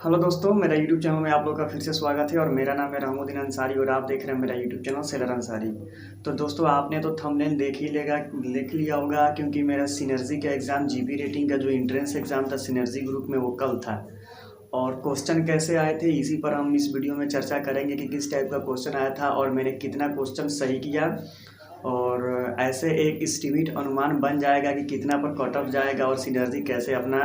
Hello दोस्तों, मेरा YouTube channel में आप लोग का फिर से स्वागत है और मेरा नाम है रहमुद्दीन अंसारी और आप देख रहे हैं मेरा यूट्यूब चैनल सेलर अंसारी। तो दोस्तों, आपने तो थंबनेल देख लिया होगा क्योंकि मेरा सिनर्जी का एग्ज़ाम जीपी रेटिंग का जो एंट्रेंस एग्ज़ाम था सिनर्जी ग्रुप में वो कल था। और क्वेश्चन कैसे आए थे इसी पर हम इस वीडियो में चर्चा करेंगे कि किस टाइप का क्वेश्चन आया था और मैंने कितना क्वेश्चन सही किया। और ऐसे एक एस्टिमेट अनुमान बन जाएगा कि कितना पर कट ऑफ जाएगा और सिनर्जी कैसे अपना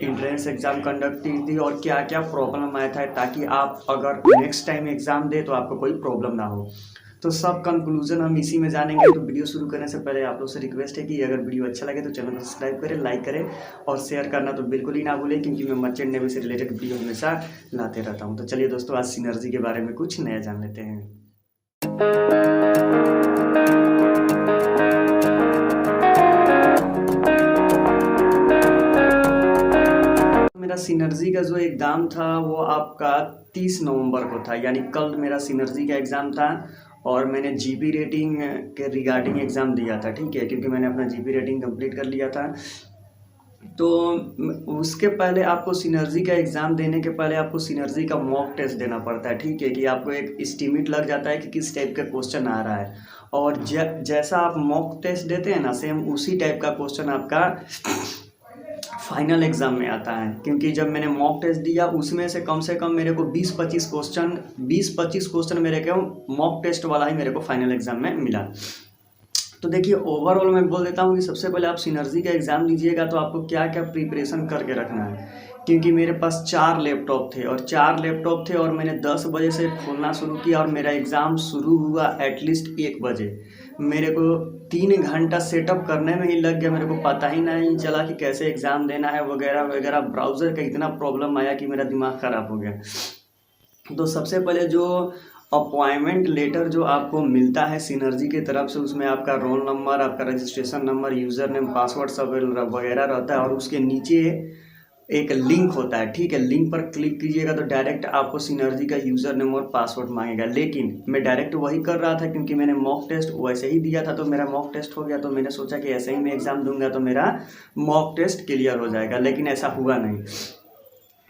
एंट्रेंस एग्ज़ाम कंडक्ट की थी और क्या क्या प्रॉब्लम आया था, ताकि आप अगर नेक्स्ट टाइम एग्ज़ाम दे तो आपको कोई प्रॉब्लम ना हो। तो सब कंक्लूजन हम इसी में जानेंगे। तो वीडियो शुरू करने से पहले आप लोग से रिक्वेस्ट है कि अगर वीडियो अच्छा लगे तो चैनल को सब्सक्राइब करें, लाइक करें और शेयर करना तो बिल्कुल ही ना भूलें, क्योंकि मैं मर्चेंट नेवी से रिलेटेड वीडियो हमेशा लाते रहता हूँ। तो चलिए दोस्तों, आज सिनर्जी के बारे में कुछ नया जान लेते हैं। मेरा सिनर्जी का जो एग्ज़ाम था वो आपका 30 नवंबर को था, यानी कल मेरा सिनर्जी का एग्ज़ाम था। और मैंने जीपी रेटिंग के रिगार्डिंग एग्ज़ाम दिया था, ठीक है, क्योंकि मैंने अपना जीपी रेटिंग कंप्लीट कर लिया था। तो उसके पहले आपको सिनर्जी का एग्ज़ाम देने के पहले आपको सिनर्जी का मॉक टेस्ट देना पड़ता है, ठीक है, कि आपको एक एस्टीमेट लग जाता है कि किस टाइप का क्वेश्चन आ रहा है। और जैसा आप मॉक टेस्ट देते हैं ना, सेम उसी टाइप का क्वेश्चन आपका फाइनल एग्ज़ाम में आता है। क्योंकि जब मैंने मॉक टेस्ट दिया उसमें से कम मेरे को 20-25 क्वेश्चन मेरे को मॉक टेस्ट वाला ही मेरे को फाइनल एग्ज़ाम में मिला। तो देखिए, ओवरऑल मैं बोल देता हूँ कि सबसे पहले आप सिनर्जी का एग्ज़ाम लीजिएगा तो आपको क्या क्या प्रिपरेशन करके रखना है। क्योंकि मेरे पास 4 लैपटॉप थे और मैंने 10 बजे से खोलना शुरू किया और मेरा एग्ज़ाम शुरू हुआ एटलीस्ट 1 बजे। मेरे को 3 घंटा सेटअप करने में ही लग गया, मेरे को पता ही नहीं चला कि कैसे एग्ज़ाम देना है वगैरह वगैरह। ब्राउज़र का इतना प्रॉब्लम आया कि मेरा दिमाग ख़राब हो गया। तो सबसे पहले जो अपॉइंटमेंट लेटर जो आपको मिलता है सिनर्जी की तरफ से, उसमें आपका रोल नंबर, आपका registration number, user name, password सब वगैरह रहता है। और उसके नीचे एक लिंक होता है, ठीक है, लिंक पर क्लिक कीजिएगा तो डायरेक्ट आपको सिनर्जी का यूज़र नेम और पासवर्ड मांगेगा। लेकिन मैं डायरेक्ट वही कर रहा था क्योंकि मैंने मॉक टेस्ट वैसे ही दिया था, तो मेरा मॉक टेस्ट हो गया। तो मैंने सोचा कि ऐसे ही मैं एग्ज़ाम दूंगा तो मेरा मॉक टेस्ट क्लियर हो जाएगा, लेकिन ऐसा हुआ नहीं।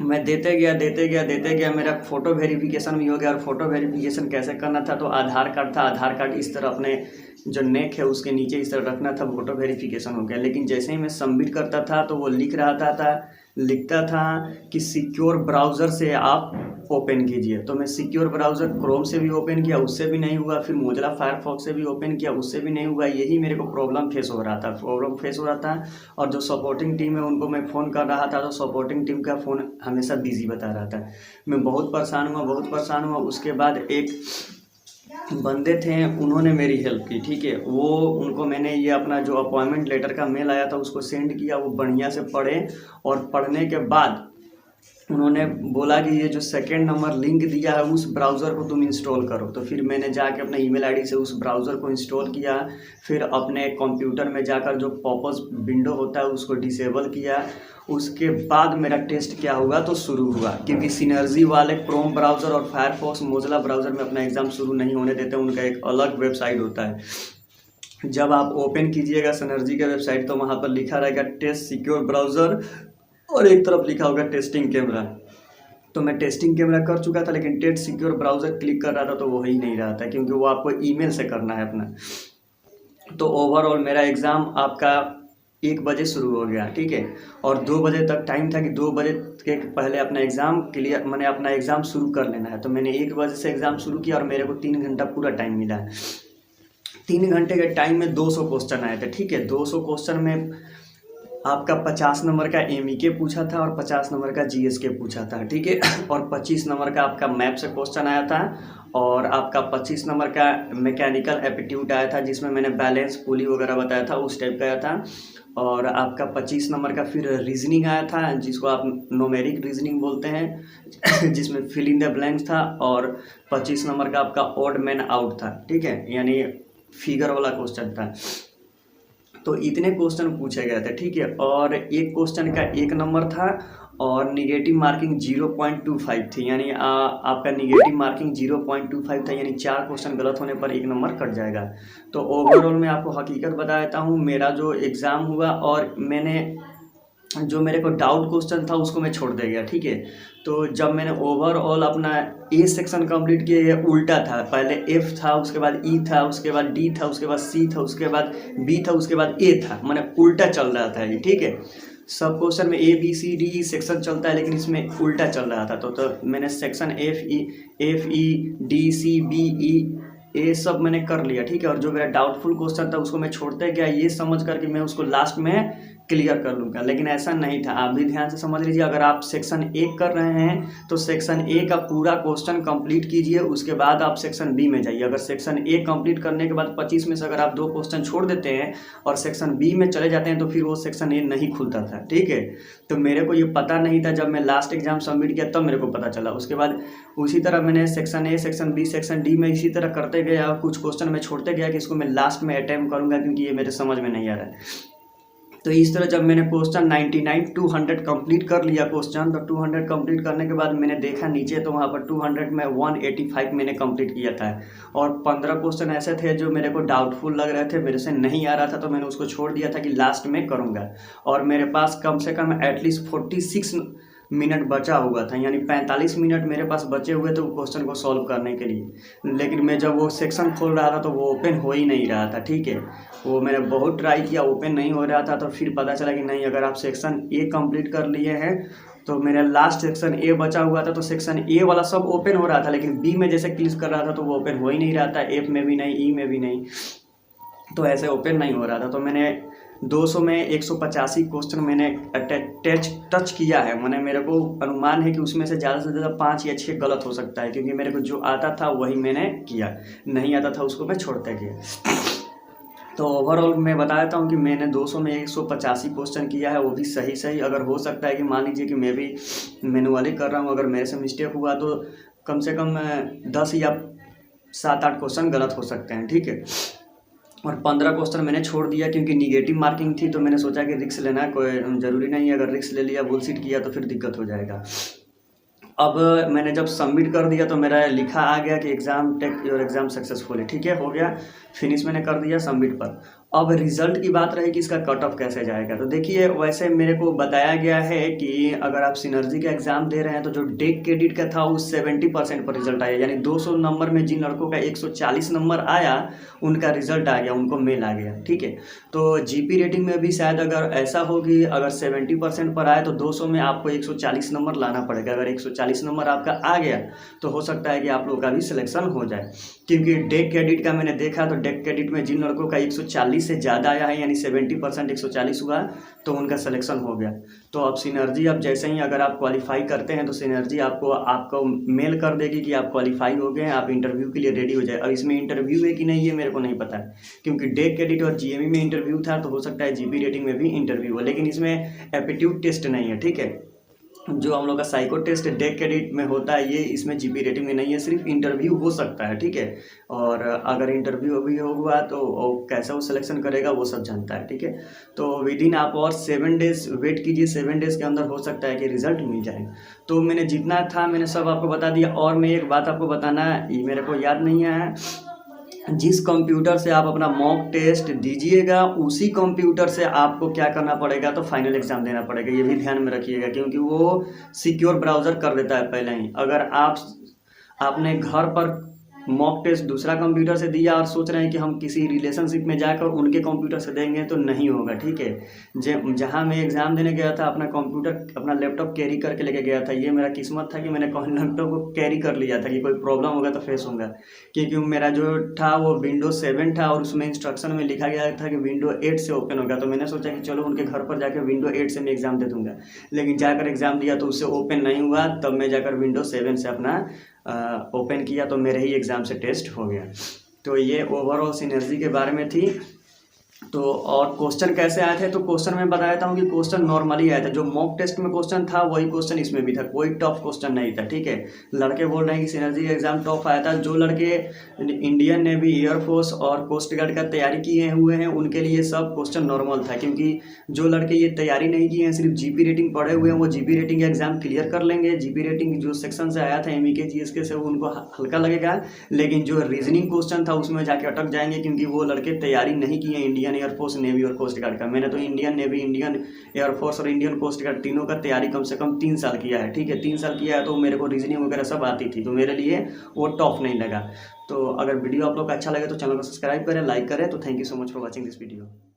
मैं देते गया, मेरा फ़ोटो वेरिफिकेशन भी हो गया। और फ़ोटो वेरिफिकेशन कैसे करना था, तो आधार कार्ड था, आधार कार्ड इस तरह अपने जो नेक है उसके नीचे इस तरह रखना था, फ़ोटो वेरिफिकेशन हो गया। लेकिन जैसे ही मैं सबमिट करता था तो वो लिखता था कि सिक्योर ब्राउज़र से आप ओपन कीजिए। तो मैं सिक्योर ब्राउज़र क्रोम से भी ओपन किया, उससे भी नहीं हुआ। फिर मोज़िला फायरफॉक्स से भी ओपन किया, उससे भी नहीं हुआ। यही मेरे को प्रॉब्लम फेस हो रहा था। और जो सपोर्टिंग टीम है उनको मैं फ़ोन कर रहा था तो सपोर्टिंग टीम का फ़ोन हमेशा बिजी बता रहा था। मैं बहुत परेशान हुआ। उसके बाद एक बंदे थे, उन्होंने मेरी हेल्प की, ठीक है। उनको मैंने ये अपना जो अपॉइंटमेंट लेटर का मेल आया था उसको सेंड किया, वो बढ़िया से पढ़े। और पढ़ने के बाद उन्होंने बोला कि ये जो सेकेंड नंबर लिंक दिया है उस ब्राउज़र को तुम इंस्टॉल करो। तो फिर मैंने जाके अपने ईमेल आईडी से उस ब्राउज़र को इंस्टॉल किया। फिर अपने कंप्यूटर में जाकर जो पॉपअप विंडो होता है उसको डिसेबल किया। उसके बाद मेरा टेस्ट क्या हुआ तो शुरू हुआ, क्योंकि सिनर्जी वाले क्रोम ब्राउज़र और फायरफॉक्स मोज़िला ब्राउज़र में अपना एग्ज़ाम शुरू नहीं होने देते, उनका एक अलग वेबसाइट होता है। जब आप ओपन कीजिएगा सिनर्जी का वेबसाइट तो वहाँ पर लिखा रहेगा टेस्ट सिक्योर ब्राउज़र और एक तरफ लिखा होगा टेस्टिंग कैमरा। तो मैं टेस्टिंग कैमरा कर चुका था, लेकिन टेस्ट सिक्योर ब्राउज़र क्लिक कर रहा था तो वो ही नहीं रहा था, क्योंकि वो आपको ईमेल से करना है अपना। तो ओवरऑल मेरा एग्ज़ाम आपका 1 बजे शुरू हो गया, ठीक है। और 2 बजे तक टाइम था कि 2 बजे के पहले अपना एग्ज़ाम क्लियर, मैंने अपना एग्ज़ाम शुरू कर लेना है। तो मैंने 1 बजे से एग्ज़ाम शुरू किया और मेरे को 3 घंटा पूरा टाइम मिला है। 3 घंटे के टाइम में 200 क्वेश्चन आए थे, ठीक है। 200 क्वेश्चन में आपका 50 नंबर का MEK पूछा था और 50 नंबर का GSK पूछा था, ठीक है। और 25 नंबर का आपका मैप से क्वेश्चन आया था। और आपका 25 नंबर का मैकेनिकल एप्टीट्यूड आया था, जिसमें मैंने बैलेंस पुली वगैरह बताया था, उस टाइप का आया था। और आपका 25 नंबर का फिर रीजनिंग आया था, जिसको आप न्यूमेरिक रीजनिंग बोलते हैं, जिसमें फिल इन द ब्लैंक्स था। और 25 नंबर का आपका ऑड मैन आउट था, ठीक है, यानी फिगर वाला क्वेश्चन था। तो इतने क्वेश्चन पूछे गए थे, ठीक है। और एक क्वेश्चन का 1 नंबर था और निगेटिव मार्किंग 0.25 थी, यानी आपका निगेटिव मार्किंग 0.25 था, यानी 4 क्वेश्चन गलत होने पर 1 नंबर कट जाएगा। तो ओवरऑल मैं आपको हकीकत बता देता हूँ, मेरा जो एग्ज़ाम हुआ और मैंने जो मेरे को डाउट क्वेश्चन था उसको मैं छोड़ दे गया, ठीक है। तो जब मैंने ओवरऑल अपना ए सेक्शन कंप्लीट किया, ये उल्टा था, पहले एफ था, उसके बाद ई था, उसके बाद डी था, उसके बाद सी था, उसके बाद बी था, उसके बाद ए था, मैंने उल्टा चल रहा था ये, ठीक है। सब क्वेश्चन में A B C D section चलता है, लेकिन इसमें उल्टा चल रहा था। तो मैंने section F E D C B E ये सब मैंने कर लिया, ठीक है। और जो मेरा डाउटफुल क्वेश्चन था उसको मैं छोड़ते गया, ये समझ करके मैं उसको लास्ट में क्लियर कर लूँगा, लेकिन ऐसा नहीं था। आप भी ध्यान से समझ लीजिए, अगर आप सेक्शन ए कर रहे हैं तो सेक्शन ए का पूरा क्वेश्चन कंप्लीट कीजिए, उसके बाद आप सेक्शन बी में जाइए। अगर सेक्शन ए कंप्लीट करने के बाद 25 में से अगर आप 2 क्वेश्चन छोड़ देते हैं और सेक्शन बी में चले जाते हैं तो फिर वो सेक्शन ए नहीं खुलता था, ठीक है। तो मेरे को ये पता नहीं था, जब मैं लास्ट एग्जाम सबमिट किया तब मेरे को पता चला। उसके बाद उसी तरह मैंने section A, section B, section D में इसी तरह करते गया, और कुछ क्वेश्चन मैं छोड़ते गया कि इसको मैं लास्ट में अटैम्प्ट करूँगा क्योंकि ये मेरे समझ में नहीं आ रहा है। तो इस तरह जब मैंने क्वेश्चन 99 200 कंप्लीट कर लिया क्वेश्चन, तो 200 कंप्लीट करने के बाद मैंने देखा नीचे, तो वहाँ पर 200 में 185 मैंने कंप्लीट किया था। और 15 क्वेश्चन ऐसे थे जो मेरे को डाउटफुल लग रहे थे, मेरे से नहीं आ रहा था, तो मैंने उसको छोड़ दिया था कि लास्ट में करूँगा। और मेरे पास कम से कम एटलीस्ट 46 मिनट बचा हुआ था, यानी 45 मिनट मेरे पास बचे हुए थे वो क्वेश्चन को सॉल्व करने के लिए। लेकिन मैं जब वो सेक्शन खोल रहा था तो वो ओपन हो ही नहीं रहा था, ठीक है। वो मैंने बहुत ट्राई किया, ओपन नहीं हो रहा था। तो फिर पता चला कि नहीं, अगर आप सेक्शन ए कंप्लीट कर लिए हैं, तो मेरा लास्ट सेक्शन ए बचा हुआ था, तो सेक्शन ए वाला सब ओपन हो रहा था, लेकिन बी में जैसे क्लिक कर रहा था तो वो ओपन हो ही नहीं रहा था, एफ में भी नहीं, ई में भी नहीं, तो ऐसे ओपन नहीं हो रहा था। तो मैंने 200 में 185 क्वेश्चन मैंने टच किया है। मैंने, मेरे को अनुमान है कि उसमें से ज़्यादा से ज़्यादा 5 या 6 गलत हो सकता है, क्योंकि मेरे को जो आता था वही मैंने किया, नहीं आता था उसको मैं छोड़ते गया। तो ओवरऑल मैं बता देता हूँ कि मैंने 200 में 185 क्वेश्चन किया है, वो भी सही। अगर हो सकता है कि मान लीजिए कि मैं भी मैनुअली कर रहा हूँ, अगर मेरे से मिस्टेक हुआ तो कम से कम 10 या 7-8 क्वेश्चन गलत हो सकते हैं, ठीक है। और 15 क्वेश्चन मैंने छोड़ दिया क्योंकि निगेटिव मार्किंग थी, तो मैंने सोचा कि रिस्क लेना कोई ज़रूरी नहीं है, अगर रिस्क ले लिया, बुलशिट किया तो फिर दिक्कत हो जाएगा। अब मैंने जब सबमिट कर दिया तो मेरा लिखा आ गया कि exam take your exam successfully, ठीक है, हो गया, फिनिश मैंने कर दिया सबमिट पर। अब रिज़ल्ट की बात रही कि इसका कट ऑफ कैसे जाएगा। तो देखिए, वैसे मेरे को बताया गया है कि अगर आप सिनर्जी का एग्ज़ाम दे रहे हैं तो जो डेक क्रेडिट का था वो 70% पर रिजल्ट आया, यानी 200 नंबर में जिन लड़कों का 140 नंबर आया उनका रिजल्ट आ गया, उनको मेल आ गया, ठीक है। तो जीपी रेटिंग में भी शायद अगर ऐसा हो कि अगर 70% पर आए तो 200 में आपको 140 नंबर लाना पड़ेगा। अगर 140 नंबर आपका आ गया तो हो सकता है कि आप लोगों का भी सिलेक्शन हो जाए, क्योंकि डेक क्रेडिट का मैंने देखा तो डेक क्रेडिट में जिन लड़कों का 140 से ज़्यादा आया है, यानी 70% 140 हुआ, तो उनका सिलेक्शन हो गया। तो अब सिनर्जी, अब जैसे ही अगर आप क्वालिफाई करते हैं तो सिनर्जी आपको मेल कर देगी कि आप क्वालिफाई हो गए हैं, आप इंटरव्यू के लिए रेडी हो जाए। अब इसमें इंटरव्यू है कि नहीं ये मेरे को नहीं पता है, क्योंकि डेक क्रेडिट और जीएमई में इंटरव्यू था, तो हो सकता है जीपी रेटिंग में भी इंटरव्यू हो, लेकिन इसमें एप्टीट्यूड टेस्ट नहीं है, ठीक है। जो हम लोग का साइको टेस्ट डेक क्रेडिट में होता है, ये इसमें जीपी रेटिंग में नहीं है, सिर्फ इंटरव्यू हो सकता है, ठीक है। और अगर इंटरव्यू भी होगा तो कैसा वो सिलेक्शन करेगा वो सब जानता है, ठीक है। तो विदिन आप और 7 डेज वेट कीजिए, 7 डेज के अंदर हो सकता है कि रिजल्ट मिल जाए। तो मैंने जितना था मैंने सब आपको बता दिया। और मैं एक बात आपको बताना, ये मेरे को याद नहीं है, जिस कंप्यूटर से आप अपना मॉक टेस्ट दीजिएगा उसी कंप्यूटर से आपको क्या करना पड़ेगा, तो फाइनल एग्ज़ाम देना पड़ेगा, ये भी ध्यान में रखिएगा, क्योंकि वो सिक्योर ब्राउज़र कर देता है पहले ही। अगर आपने घर पर मॉक टेस्ट दूसरा कंप्यूटर से दिया और सोच रहे हैं कि हम किसी रिलेशनशिप में जाकर उनके कंप्यूटर से देंगे, तो नहीं होगा, ठीक है। जहाँ मैं एग्ज़ाम देने गया था अपना कंप्यूटर, अपना लैपटॉप कैरी करके लेके गया था। ये मेरा किस्मत था कि मैंने लैपटॉप को कैरी कर लिया था कि कोई प्रॉब्लम होगा तो फेस होगा, क्योंकि मेरा जो था वो विंडोज 7 था और उसमें इंस्ट्रक्शन में लिखा गया था कि विंडो 8 से ओपन होगा। तो मैंने सोचा कि चलो उनके घर पर जाकर विंडो 8 से मैं एग्ज़ाम दे दूँगा, लेकिन जाकर एग्ज़ाम दिया तो उससे ओपन नहीं हुआ। तब मैं जाकर विंडो 7 से अपना ओपन किया तो मेरे ही एग्ज़ाम से टेस्ट हो गया। तो ये ओवरऑल सिनर्जी के बारे में थी। तो और क्वेश्चन कैसे आए थे, तो क्वेश्चन मैं बता देता हूँ कि क्वेश्चन नॉर्मली आया था। जो मॉक टेस्ट में क्वेश्चन था वही क्वेश्चन इसमें भी था, कोई टफ क्वेश्चन नहीं था, ठीक है। लड़के बोल रहे हैं कि सिनर्जी का एग्जाम टफ आया था। जो लड़के इंडियन नेवी, एयरफोर्स और कोस्ट गार्ड का तैयारी किए हुए हैं उनके लिए सब क्वेश्चन नॉर्मल था, क्योंकि जो लड़के ये तैयारी नहीं किए हैं, सिर्फ जीपी रेटिंग पढ़े हुए हैं, वो जीपी रेटिंग का एग्जाम क्लियर कर लेंगे। जीपी रेटिंग जो सेक्शन से आया था एमईके जीएसके से, उनको हल्का लगेगा, लेकिन जो रीजनिंग क्वेश्चन था उसमें जाके अटक जाएंगे, क्योंकि वो लड़के तैयारी नहीं किए इंडियन एयरफोर्स, नेवी और कोस्ट गार्ड का। मैंने तो इंडियन नेवी, इंडियन एयरफोर्स और इंडियन कोस्ट गार्ड तीनों का तैयारी कम से कम 3 साल किया है, ठीक है। 3 साल किया है तो मेरे को रीजनिंग वगैरह सब आती थी, तो मेरे लिए वो टफ नहीं लगा। तो अगर वीडियो आप लोग को अच्छा लगे तो चैनल को सब्सक्राइब करें, लाइक करें। तो thank you so much for watching this video.